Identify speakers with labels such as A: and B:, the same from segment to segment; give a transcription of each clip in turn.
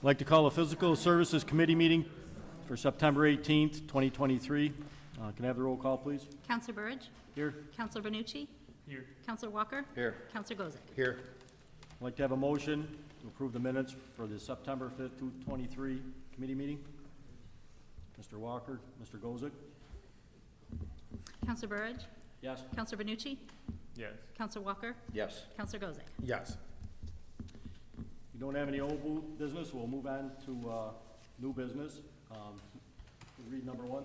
A: I'd like to call a Physical Services Committee meeting for September 18th, 2023. Can I have the roll call, please?
B: Counselor Burridge?
A: Here.
B: Counselor Benucci?
A: Here.
B: Counselor Walker?
C: Here.
B: Counselor Gozick?
C: Here.
A: I'd like to have a motion to approve the minutes for the September 5th, 2023 committee meeting. Mr. Walker, Mr. Gozick?
B: Counselor Burridge?
A: Yes.
B: Counselor Benucci?
D: Yes.
B: Counselor Walker?
C: Yes.
B: Counselor Gozick?
C: Yes.
A: We don't have any old business, we'll move on to new business. Read number one.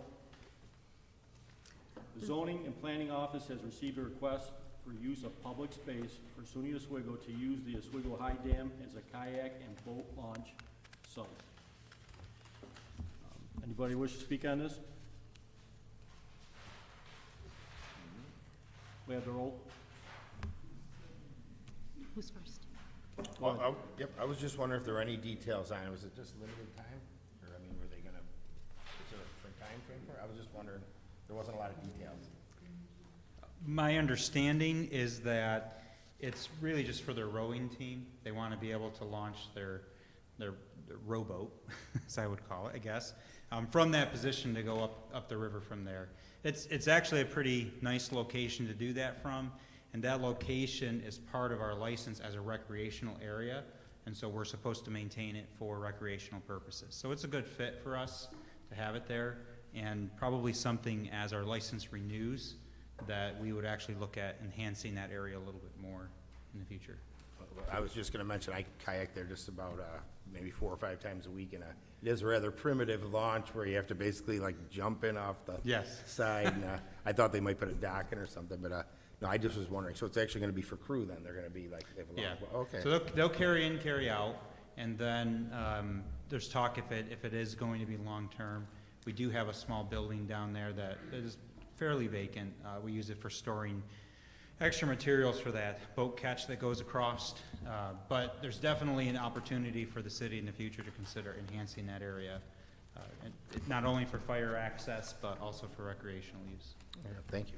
A: The Zoning and Planning Office has received a request for use of public space for SUNY Oswego to use the Oswego High Dam as a kayak and boat launch site. Anybody wish to speak on this? We have the roll.
B: Who's first?
C: Well, I was just wondering if there were any details on it. Was it just limited time? Or, I mean, were they gonna, is there a different time frame for it? I was just wondering, there wasn't a lot of details.
D: My understanding is that it's really just for their rowing team. They want to be able to launch their rowboat, as I would call it, I guess, from that position to go up the river from there. It's actually a pretty nice location to do that from, and that location is part of our license as a recreational area, and so we're supposed to maintain it for recreational purposes. So it's a good fit for us to have it there, and probably something as our license renews that we would actually look at enhancing that area a little bit more in the future.
C: I was just gonna mention, I kayak there just about, maybe 4 or 5 times a week, and it is a rather primitive launch where you have to basically like jump in off the
D: Yes.
C: side, and, I thought they might put a dock in or something, but, no, I just was wondering, so it's actually gonna be for crew then, they're gonna be like, they have a
D: Yeah.
C: long, okay.
D: So they'll carry in, carry out, and then there's talk if it is going to be long-term. We do have a small building down there that is fairly vacant. We use it for storing extra materials for that boat catch that goes across. But there's definitely an opportunity for the city in the future to consider enhancing that area, not only for fire access, but also for recreational use.
C: Yeah, thank you.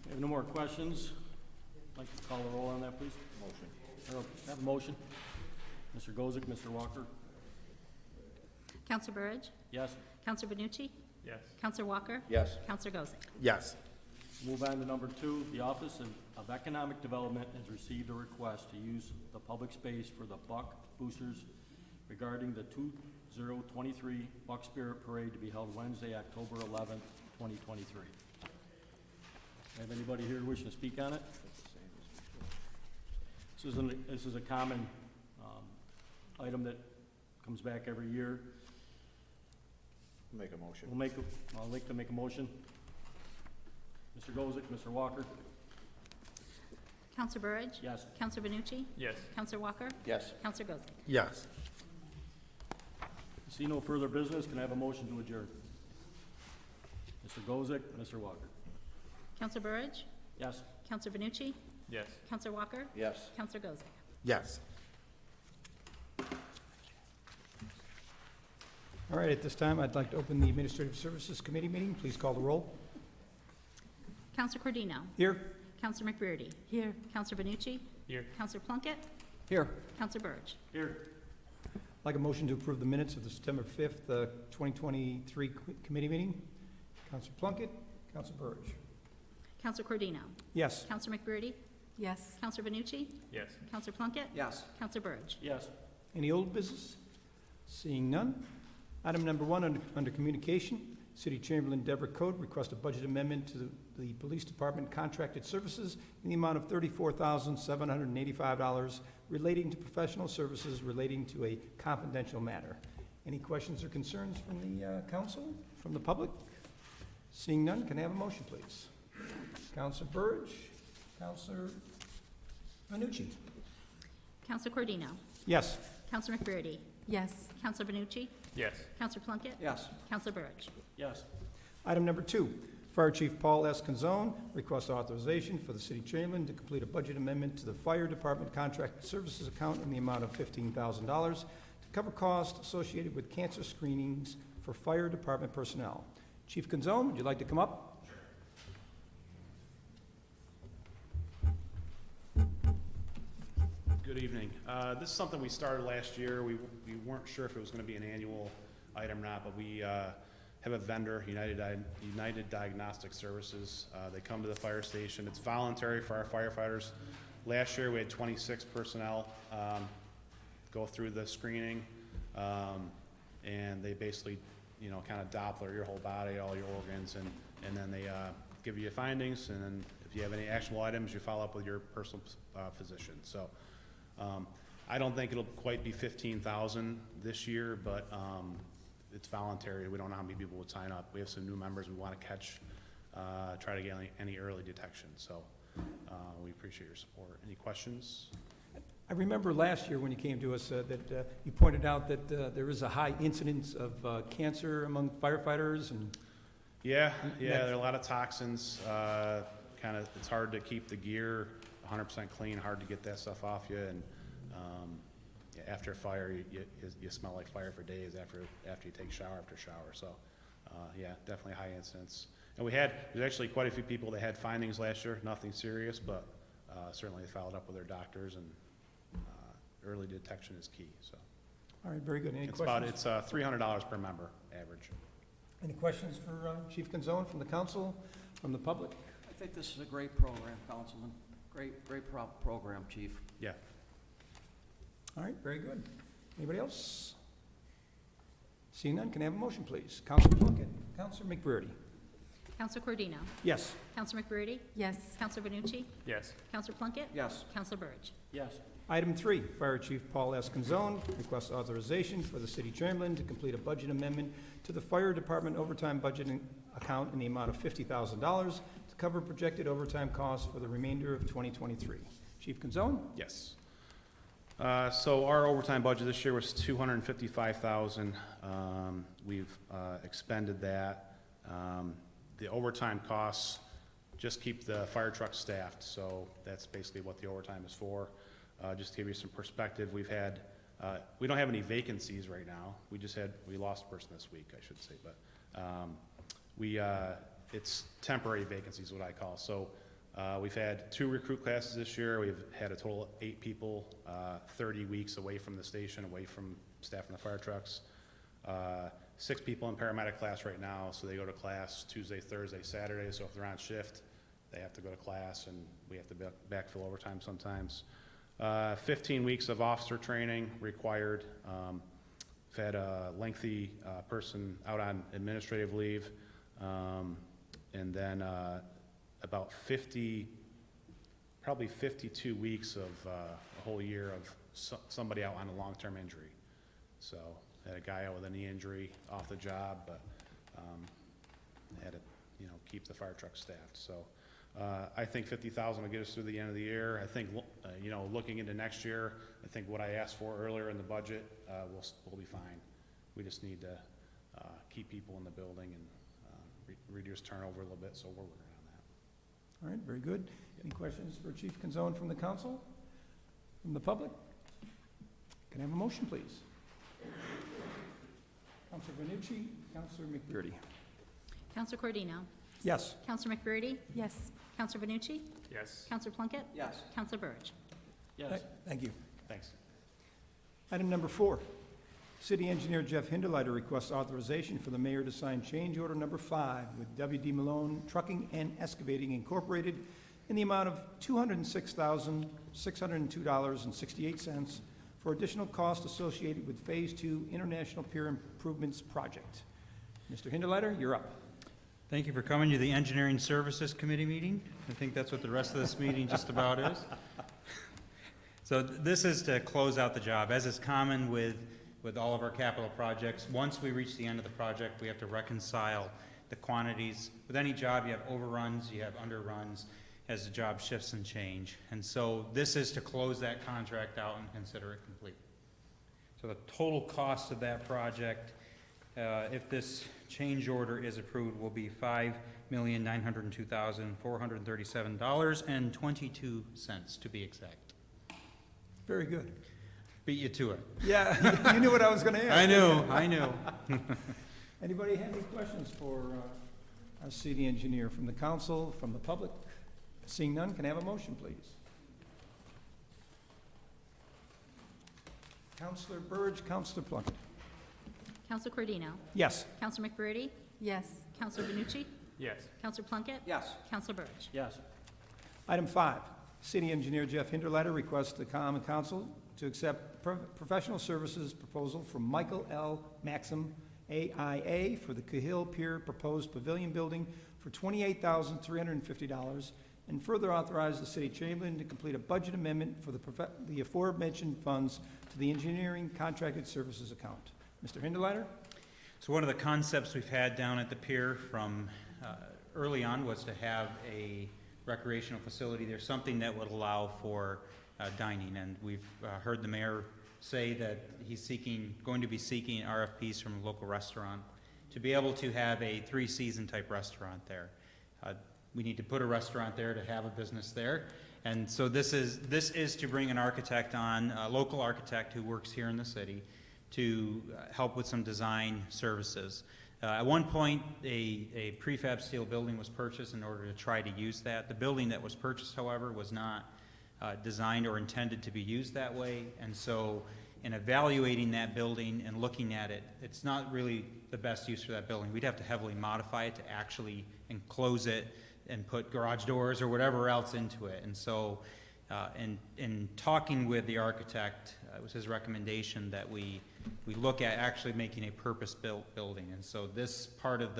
A: We have no more questions. I'd like to call a roll on that, please. Motion. Have a motion. Mr. Gozick, Mr. Walker?
B: Counselor Burridge?
A: Yes.
B: Counselor Benucci?
D: Yes.
B: Counselor Walker?
C: Yes.
B: Counselor Gozick?
C: Yes.
A: Move on to number two. The Office of Economic Development has received a request to use the public space for the Buck Boosters regarding the 2023 Buck Spirit Parade to be held Wednesday, October 11th, 2023. Have anybody here wishing to speak on it? This is a common item that comes back every year.
C: Make a motion.
A: I'll like to make a motion. Mr. Gozick, Mr. Walker?
B: Counselor Burridge?
A: Yes.
B: Counselor Benucci?
D: Yes.
B: Counselor Walker?
C: Yes.
B: Counselor Gozick?
C: Yes.
A: See no further business, can I have a motion to adjourn? Mr. Gozick, Mr. Walker?
B: Counselor Burridge?
A: Yes.
B: Counselor Benucci?
D: Yes.
B: Counselor Walker?
C: Yes.
B: Counselor Gozick?
C: Yes.
E: All right, at this time, I'd like to open the Administrative Services Committee meeting. Please call the roll.
B: Counselor Cordino?
E: Here.
B: Counselor McBrearty? Here. Counselor Benucci?
D: Here.
B: Counselor Plunkett?
E: Here.
B: Counselor Burridge?
A: Here.
E: I'd like a motion to approve the minutes of the September 5th, 2023 committee meeting. Councilor Plunkett, Councilor Burridge.
B: Counselor Cordino?
E: Yes.
B: Counselor McBrearty?
F: Yes.
B: Counselor Benucci?
D: Yes.
B: Counselor Plunkett?
E: Yes.
B: Counselor Burridge?
A: Yes.
E: Any old business? Seeing none. Item number one under communication, City Chamberlain Deborah Code requests a budget amendment to the Police Department contracted services in the amount of $34,785 relating to professional services relating to a confidential matter. Any questions or concerns from the council, from the public? Seeing none, can I have a motion, please? Councilor Burridge, Councilor Manucci.
B: Counselor Cordino?
E: Yes.
B: Counselor McBrearty?
F: Yes.
B: Counselor Benucci?
D: Yes.
B: Counselor Plunkett?
E: Yes.
B: Counselor Burridge?
A: Yes.
E: Item number two, Fire Chief Paul S. Canzone requests authorization for the City Chamberlain to complete a budget amendment to the Fire Department Contracted Services account in the amount of $15,000 to cover costs associated with cancer screenings for Fire Department personnel. Chief Canzone, would you like to come up?
F: Good evening. This is something we started last year. We weren't sure if it was going to be an annual item or not, but we have a vendor, United Diagnostic Services. They come to the fire station. It's voluntary for our firefighters. Last year, we had 26 personnel go through the screening, and they basically, kind of Doppler your whole body, all your organs, and then they give you your findings, and then if you have any actionable items, you follow up with your personal physician. So I don't think it'll quite be 15,000 this year, but it's voluntary. We don't know how many people would sign up. We have some new members we want to catch, try to get any early detection. So we appreciate your support. Any questions?
E: I remember last year when you came to us that you pointed out that there is a high incidence of cancer among firefighters and...
F: Yeah, there are a lot of toxins. It's hard to keep the gear 100% clean, hard to get that stuff off you, and after a fire, you smell like fire for days after you take shower after shower. So, definitely high incidence. And there's actually quite a few people that had findings last year, nothing serious, but certainly they followed up with their doctors, and early detection is key. So,
E: All right, very good. Any questions?
F: It's $300 per member average.
E: Any questions for Chief Canzone from the council, from the public?
G: I think this is a great program, Councilman. Great program, Chief.
F: Yeah.
E: All right, very good. Anybody else? Seeing none, can I have a motion, please? Council Plunkett, Councilor McBurney.
B: Counselor Cordino?
E: Yes.
B: Counselor McBurney?
H: yes,
B: Counselor Benucci?
A: Yes.
B: Counselor Plunkett?
G: Yes.
B: Counselor Burge?
A: Yes.
E: Item 3, Fire Chief Paul S. Canzone requests authorization for the city of Chamberlain to complete a budget amendment to the fire department overtime budgeting account in the amount of $50,000 to cover projected overtime costs for the remainder of 2023. Chief Canzone?
F: Yes. So our overtime budget this year was $255,000. We've expended that. The overtime costs just keep the fire trucks staffed, so that's basically what the overtime is for. Just to give you some perspective, we don't have any vacancies right now. We lost a person this week, I should say, but it's temporary vacancies, what I call. So we've had 2 recruit classes this year. We've had a total of 8 people, 30 weeks away from the station, away from staffing the fire trucks. 6 people in paramedic class right now, so they go to class Tuesday, Thursday, Saturday. So if they're on shift, they have to go to class, and we have to backfill overtime sometimes. 15 weeks of officer training required. We've had a lengthy person out on administrative leave, and then about probably 52 weeks of a whole year of somebody out on a long-term injury. So had a guy out with a knee injury off the job, but had to keep the fire truck staffed. So I think 50,000 will get us through the end of the year. I think looking into next year, I think what I asked for earlier in the budget will be fine. We just need to keep people in the building and reduce turnover a little bit. So we're working on that.
E: All right, very good. Any questions for Chief Canzone from the council? From the public? Can I have a motion, please? Councilor Benucci, Councilor McBurney.
B: Counselor Cordino?
E: Yes.
B: Counselor McBurney?
H: yes,
B: Counselor Benucci?
A: Yes.
B: Counselor Plunkett?
G: Yes.
B: Counselor Burge?
A: Yes.
E: Thank you.
F: Thanks.
E: Item number 4, City Engineer Jeff Hinderleiter requests authorization for the mayor to sign change order number 5 with W.D. Malone Trucking and Excavating Incorporated in the amount of $206,602.68 for additional costs associated with Phase 2 International Pier Improvements Project. Mr. Hinderleiter, you're up.
D: Thank you for coming to the Engineering Services Committee meeting. I think that's what the rest of this meeting just about is. So this is to close out the job. As is common with all of our capital projects, once we reach the end of the project, we have to reconcile the quantities. With any job, you have overruns, you have underruns as the job shifts and change. And so this is to close that contract out and consider it complete. So the total cost of that project, if this change order is approved, will be $5,902,437.22 to be exact.
E: Very good.
D: Beat you to it.
E: Yeah, you knew what I was going to ask.
D: I knew.
E: Anybody have any questions for our city engineer from the council, from the public? Seeing none, can I have a motion, please? Counselor Burge, Counselor Plunkett.
B: Counselor Cordino?
E: Yes.
B: Counselor McBurdy?
H: yes,
B: Counselor Benucci?
A: Yes.
B: Counselor Plunkett?
G: Yes.
B: Counselor Burge.
A: Yes.
E: Item 5, City Engineer Jeff Hinterleiter requests the Common Council to accept professional services proposal from Michael L. Maxim, AIA, for the Cahill Pier proposed pavilion building for $28,350, and further authorize the City of Chamberlain to complete a budget amendment for the aforementioned funds to the engineering contracted services account. Mr. Hinterleiter?
D: So one of the concepts we've had down at the pier from early on was to have a recreational facility there, something that would allow for dining. And we've heard the mayor say that he's going to be seeking RFPs from a local restaurant to be able to have a 3-season type restaurant there. We need to put a restaurant there to have a business there. And so this is to bring an architect on, a local architect who works here in the city, to help with some design services. At one point, a prefab steel building was purchased in order to try to use that. The building that was purchased, however, was not designed or intended to be used that way. And so in evaluating that building and looking at it, it's not really the best use for that building. We'd have to heavily modify it to actually enclose it and put garage doors or whatever else into it. And so in talking with the architect, it was his recommendation that we look at actually making a purpose-built building. And so this part of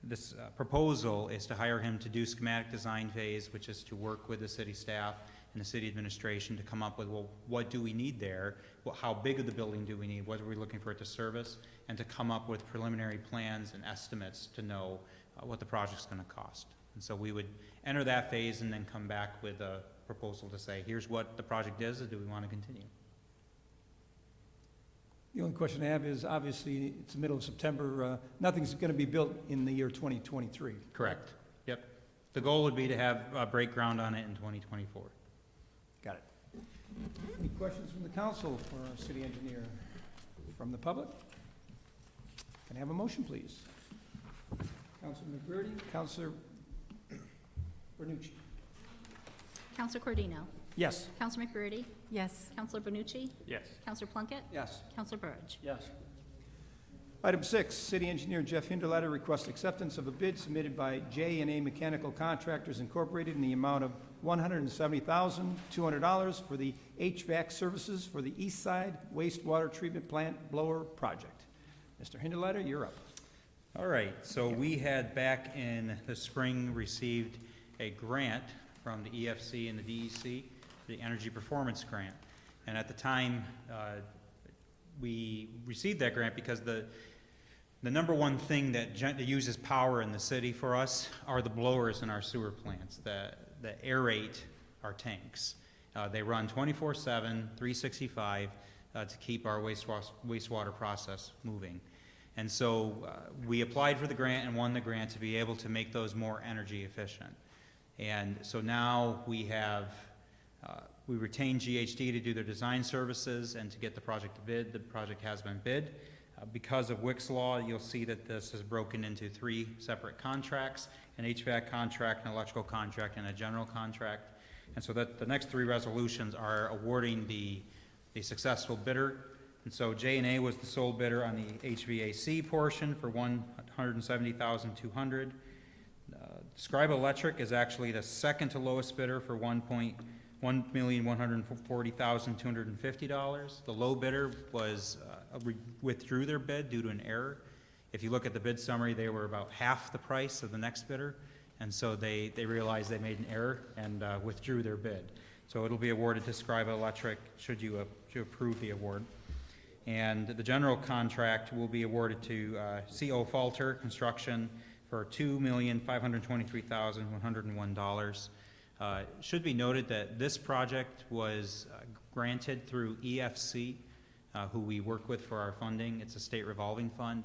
D: this proposal is to hire him to do schematic design phase, which is to work with the city staff and the city administration to come up with, well, what do we need there? How big of the building do we need? What are we looking for it to service? And to come up with preliminary plans and estimates to know what the project's going to cost. And so we would enter that phase and then come back with a proposal to say, here's what the project is, and do we want to continue?
E: The only question I have is, obviously, it's the middle of September, nothing's going to be built in the year 2023.
D: Correct. Yep. The goal would be to have break ground on it in 2024.
E: Got it. Any questions from the council for our city engineer? From the public? Can I have a motion, please? Councilor McBurdy, Councilor Bernucci.
B: Counselor Cordino?
E: Yes.
B: Counselor McBurdy?
H: yes,
B: Counselor Benucci?
A: Yes.
B: Counselor Plunkett?
G: Yes.
B: Counselor Burge.
A: Yes.
E: Item 6, City Engineer Jeff Hinterleiter requests acceptance of a bid submitted by J&A Mechanical Contractors Incorporated in the amount of $170,200 for the HVAC services for the East Side Wastewater Treatment Plant Blower Project. Mr. Hinterleiter, you're up.
D: All right, so we had back in the spring received a grant from the EFC and the DEC, the Energy Performance Grant. And at the time, we received that grant because the number one thing that uses power in the city for us are the blowers in our sewer plants that aerate our tanks. They run 24/7, 365 to keep our wastewater process moving. And so we applied for the grant and won the grant to be able to make those more energy efficient. And so now we have, we retained GHD to do their design services and to get the project to bid. The project has been bid. Because of Wick's Law, you'll see that this is broken into 3 separate contracts, an HVAC contract, an electrical contract, and a general contract. And so that the next 3 resolutions are awarding the successful bidder. And so J&A was the sole bidder on the HVAC portion for $170,200. Scribe Electric is actually the second to lowest bidder for $1,140,250. The low bidder was withdrew their bid due to an error. If you look at the bid summary, they were about half the price of the next bidder, and so they realized they made an error and withdrew their bid. So it'll be awarded to Scribe Electric should you approve the award. And the general contract will be awarded to CO Falter Construction for $2,523,101. It should be noted that this project was granted through EFC, who we work with for our funding. It's a state revolving fund.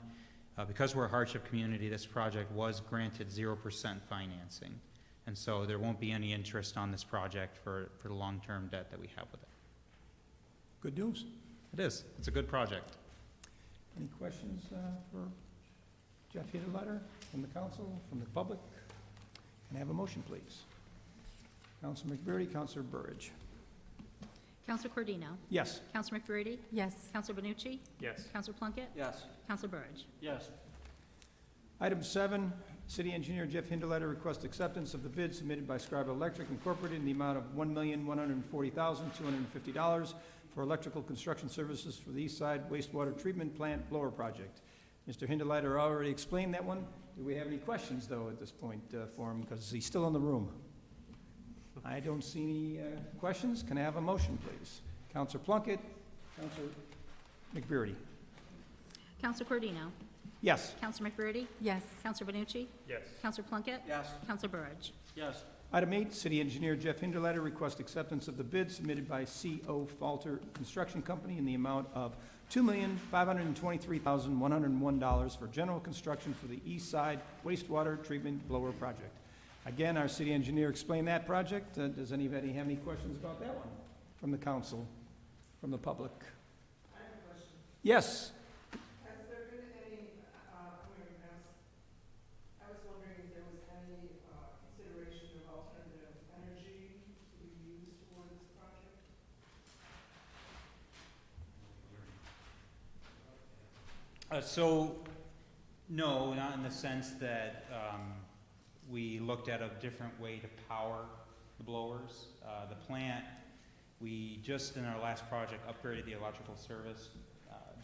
D: Because we're a hardship community, this project was granted 0% financing. And so there won't be any interest on this project for the long-term debt that we have with it.
E: Good news.
D: It is. It's a good project.
E: Any questions for Jeff Hinterleiter from the council, from the public? Can I have a motion, please? Councilor McBurdy, Councilor Burge.
B: Counselor Cordino?
E: Yes.
B: Counselor McBurdy?
H: Yes.
B: Counselor Benucci?
A: Yes.
B: Counselor Plunkett?
G: Yes.
B: Counselor Burge.
A: Yes.
E: Item 7, City Engineer Jeff Hindeletter requests acceptance of the bid submitted by Scribe Electric Incorporated in the amount of $1,140,250 for electrical construction services for the East Side Wastewater Treatment Plant Blower Project. Mr. Hindeletter already explained that one. Do we have any questions, though, at this point for him, because he's still in the room? I don't see any questions. Can I have a motion, please? Counselor Plunkett, Counselor McBurdy.
B: Counselor Cordino?
E: Yes.
B: Counselor McBurdy?
H: Yes.
B: Counselor Benucci?
A: Yes.
B: Counselor Plunkett?
G: Yes.
B: Counselor Burge.
A: Yes.
E: Item 8, City Engineer Jeff Hindeletter requests acceptance of the bid submitted by C.O. Falter Construction Company in the amount of $2,523,101 for general construction for the East Side Wastewater Treatment Blower Project. Again, our city engineer explained that project. Does anybody have any questions about that one from the council, from the public? I have a question. Yes.
I: Has there been any, I was wondering if there was any consideration of alternative energy to be used for this project?
D: So, no, not in the sense that we looked at a different way to power the blowers. The plant, we just in our last project upgraded the electrical service,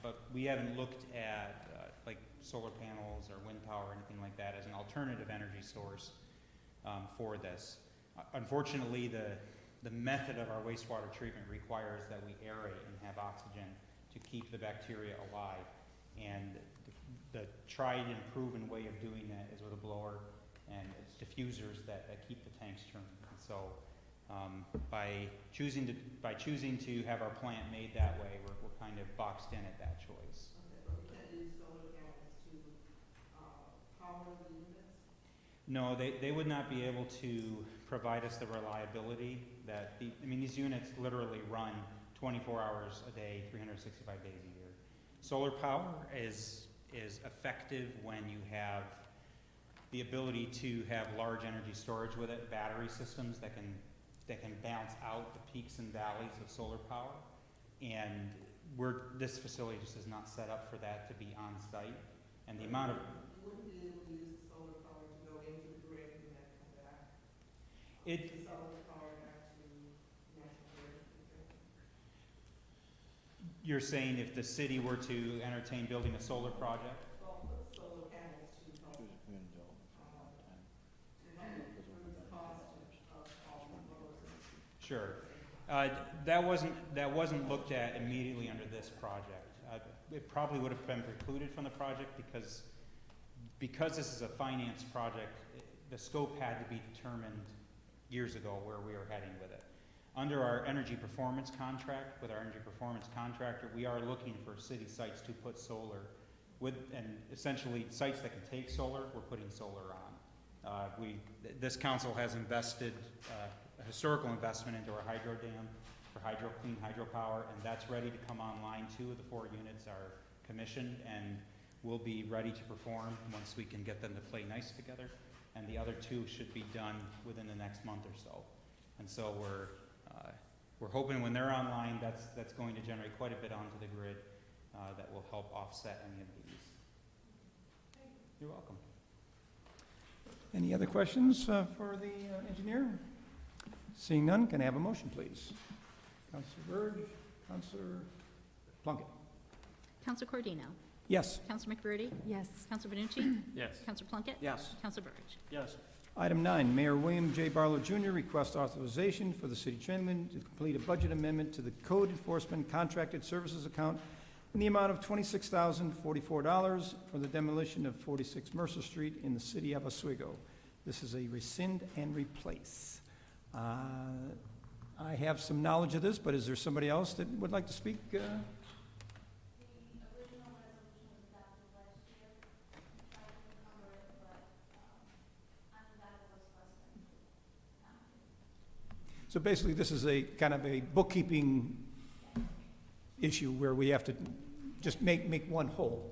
D: but we haven't looked at like solar panels or wind power or anything like that as an alternative energy source for this. Unfortunately, the method of our wastewater treatment requires that we aerate and have oxygen to keep the bacteria alive. And the tried and proven way of doing that is with a blower and it's diffusers that keep the tanks turning. And so by choosing to have our plant made that way, we're kind of boxed in at that choice.
I: Okay, but we can't use solar panels to power the units?
D: No, they would not be able to provide us the reliability that these units literally run 24 hours a day, 365 days a year. Solar power is effective when you have the ability to have large energy storage with it, battery systems that can balance out the peaks and valleys of solar power. And this facility just is not set up for that to be on site. And the amount of
I: You wouldn't be able to use the solar power to go into the grid and then come back?
D: it,
I: The solar power back to national grid?
D: you're saying if the city were to entertain building a solar project?
I: Well, put solar panels to help, to improve the cost of all the blowers.
D: Sure. That wasn't looked at immediately under this project. It probably would have been precluded from the project because this is a finance project, the scope had to be determined years ago where we were heading with it. Under our energy performance contract, with our energy performance contractor, we are looking for city sites to put solar with, and essentially sites that can take solar, we're putting solar on. This council has invested a historical investment into our hydro dam for clean hydropower, and that's ready to come online. 2 of the 4 units are commissioned and will be ready to perform once we can get them to play nice together. And the other 2 should be done within the next month or so. And so we're hoping when they're online, that's going to generate quite a bit onto the grid that will help offset any of these. You're welcome.
E: Any other questions for the engineer? Seeing none, can I have a motion, please? Counselor Burge, Counselor Plunkett.
B: Counselor Cordino?
E: Yes.
B: Counselor McBurdy?
H: Yes.
B: Counselor Benucci?
A: Yes.
B: Counselor Plunkett?
G: Yes.
B: Counselor Burge.
A: Yes.
E: Item 9, Mayor William J. Barlow Jr. requests authorization for the City of Chamberlain to complete a budget amendment to the Code Enforcement Contracted Services account in the amount of $26,044 for the demolition of 46 Mercer Street in the city of Oswego. This is a rescind and replace. I have some knowledge of this, but is there somebody else that would like to speak? So basically, this is a kind of a bookkeeping issue where we have to just make one whole.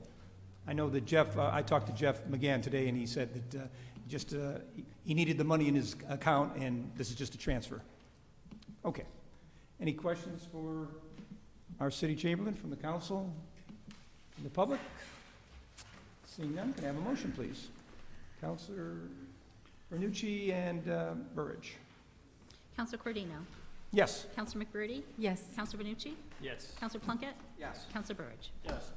E: I know that Jeff, I talked to Jeff McGann today, and he said that he needed the money in his account, and this is just a transfer. Okay. Any questions for our city chamberlain from the council, from the public? Seeing none, can I have a motion, please? Counselor Bernucci and Burridge.
B: Counselor Cordino?
E: Yes.
B: Counselor McBurdy?
H: Yes.
B: Counselor Benucci?
A: Yes.
B: Counselor Plunkett?
G: Yes.
B: Counselor Burridge?
A: Yes.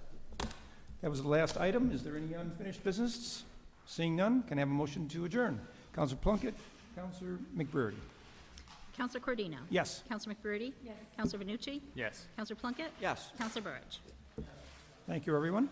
E: That was the last item. Is there any unfinished business? Seeing none, can I have a motion to adjourn? Counselor Plunkett, Counselor McBurdy.
B: Counselor Cordino?
E: Yes.
B: Counselor McBurdy?
H: Yes.
B: Counselor Benucci?
A: Yes.
B: Counselor Plunkett?
G: Yes.
B: Counselor Burridge?
E: Thank you, everyone.